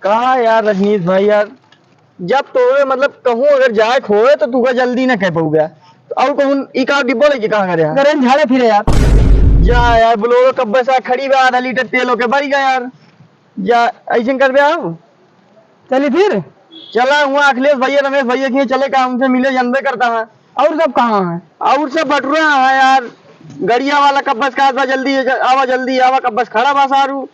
कहा यार रजनीश भाई यार, जब तो मतलब कहूँ अगर जाए खोए तो तू का जल्दी ना कह पाऊगा। तो और कहूँ एक आध डिब्बो लेके कहाँ करे यार? अरे झाड़े फिरे यार। जा यार बोलो कब से खड़ी बे आधा लीटर तेल होके भरी गया यार। जा ऐसे कर बे आओ। चली फिर। चला हुआ अखिलेश भैया रमेश भैया के चले का उनसे मिले जानबे करता है। और सब कहाँ है? और सब बटुरा है यार। गड़िया वाला कब बस का जल्दी आवा कब बस खड़ा बा सारू।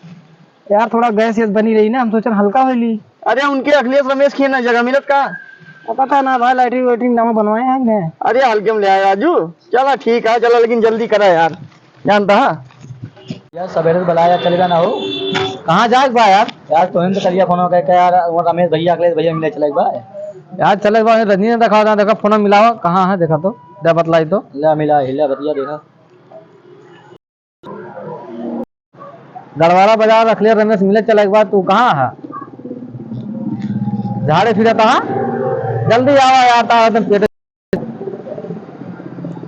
यार थोड़ा गैस बनी रही ना, हम सोचन हल्का हो ली। अरे उनके अखिलेश रमेश की ना जगह मिलत का। पता ना भाई, लैटरिन वैटरिन नाम बनवाए हैं ने। अरे हल्के में ले आया राजू। चला ठीक है चला, लेकिन जल्दी करा यार, जानता है यार सवेरे बुलाया चलेगा ना हो। कहाँ जाए बा यार? यार तो हिंद करिया फोन कह यार वो रमेश भैया अखिलेश भैया मिले चले बा। यार चले बा, रजनी ने देखा था, देखा फोन मिलावा कहाँ है, देखा तो दे बतलाई तो। ला मिला हिला बतिया देखा। गढ़वाला बाजार अखिलेश रमेश मिले चले एक बार, तू कहाँ है? झाड़े फिरे कहाँ? जल्दी आवा यार, ता पेट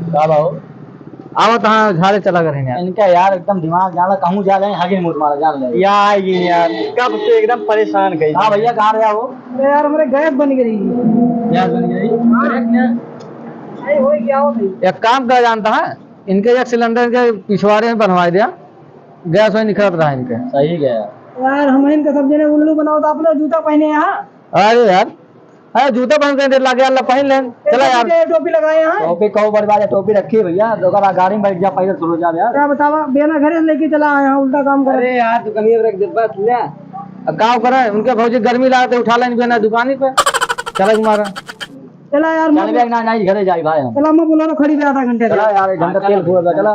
का भाव आवा तहाँ झाड़े चला करेंगे। इनका यार एकदम दिमाग जाना कहूँ जा रहे हैं आगे मुझ मारा जान ले यार कब से एकदम परेशान गई। हाँ भैया कहाँ रहा वो? यार हमारे गैस बन गई। क्या बन गई? एक काम कर जानता है, इनके एक सिलेंडर के पिछवाड़े में बनवा दिया, गैस वही निकलत रहा इनके। सही गया यार हम इनके सब जने उल्लू बनाओ तो अपना जूता पहने यहाँ। अरे यार अरे जूता पहन के लगे यार, पहन ले। चला यार टोपी लगाए यहाँ। टोपी कहो बर्बाद टोपी रखी है भैया, दोबारा गाड़ी में बैठ जा पहले शुरू जा यार। क्या बतावा बेना घरे लेके चला यहाँ, उल्टा काम कर। अरे यार तू कमी रख दे बस ले। काम करे उनके भौजी गर्मी लागते उठा लेंगे बेना दुकानी पे। चला तुम्हारा चला यार चल बे ना नहीं घरे जाई भाई हम। चला मैं बोला खड़ी पे आधा घंटे। चला यार एक घंटा तेल फूल दे चला।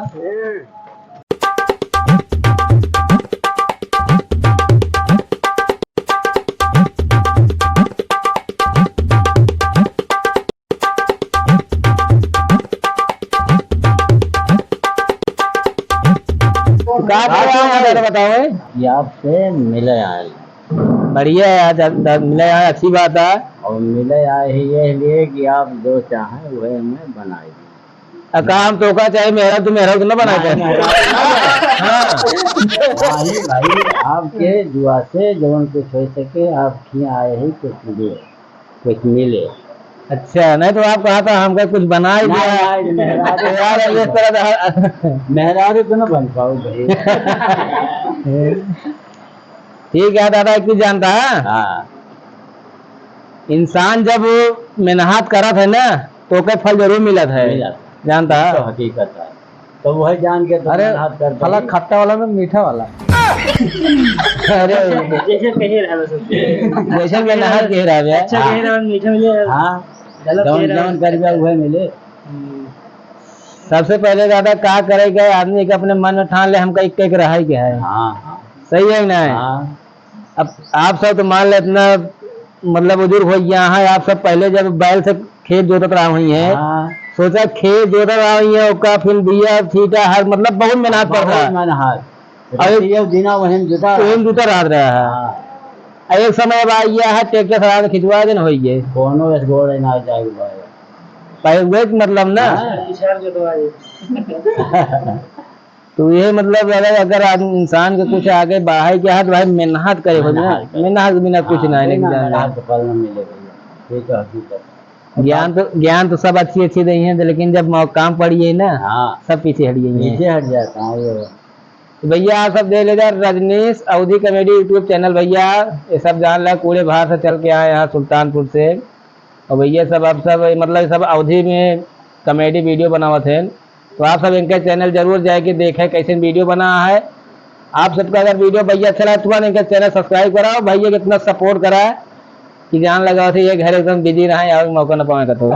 बताओ आपसे मिले आए। बढ़िया है, मिले यार अच्छी बात है। और मिले आए ही ये लिए कि आप जो चाहें वह हमें बनाए। काम तो का चाहे मेरा तो न बना के। भाई भाई आपके दुआ से जवन कुछ हो सके आप आए ही कुछ मिले। अच्छा नहीं तो आप कहा था हमका कुछ बनाए यार इस तरह मेहरारू तो न बन पाओ भाई। ठीक है दादा, एक चीज जानता है। हाँ इंसान जब मेहनत करत है ना तो के फल जरूर मिलत है, जानता है। तो हकीकत है तो वह जान के तो अरे मेहनत कर फला खट्टा वाला में मीठा वाला। अरे जैसे कहीं रहा जैसे मेहनत कह रहा है। अच्छा कहीं रहा मीठा मिले। हाँ जौन कर गया वह मिले। सबसे पहले दादा क्या करेगा आदमी के अपने मन में ठान ले हमका एक रहा ही क्या है। हाँ सही है ना? हाँ अब आप सब तो मान ले इतना मतलब बुजुर्ग हो गया है, आप सब पहले जब बैल से खेत जोतत रहा हुई है। हाँ सोचा खेत जोतत रहा हुई है उसका फिर बिया छीटा हर मतलब बहुत मेहनत कर रहा है। मेहनत दिना वही जूता रात रहा है। हाँ एक समय अब आया है ट्रैक्टर से खिंचवा दिन हो गए कोनो इस गोड़े ना जाएगा पहले मतलब ना। तो ये मतलब अगर आदमी इंसान के कुछ आगे बढ़ाए के हाथ भाई मेहनत करे हो ना, मेहनत के बिना कुछ ना है। ज्ञान तो सब अच्छी दी है, लेकिन जब काम पड़ी है ना सब पीछे हट जाता है। तो भैया आप सब देख लीजिए रजनीश अवधी कॉमेडी यूट्यूब चैनल। भैया ये सब जान ला पूरे बाहर से चल के आए यहाँ सुल्तानपुर से। और भैया सब आप सब मतलब सब अवधी में कॉमेडी वीडियो बनावत है। तो आप सब इनका चैनल जरूर जाके देखें कैसे वीडियो बना है। आप सबका अगर वीडियो भैया अच्छा लगा तो इनका चैनल सब्सक्राइब कराओ। भैया कितना सपोर्ट करा है कि जान लगा थे ये घर एकदम बिजी रहा है, मौका न पाएगा तो।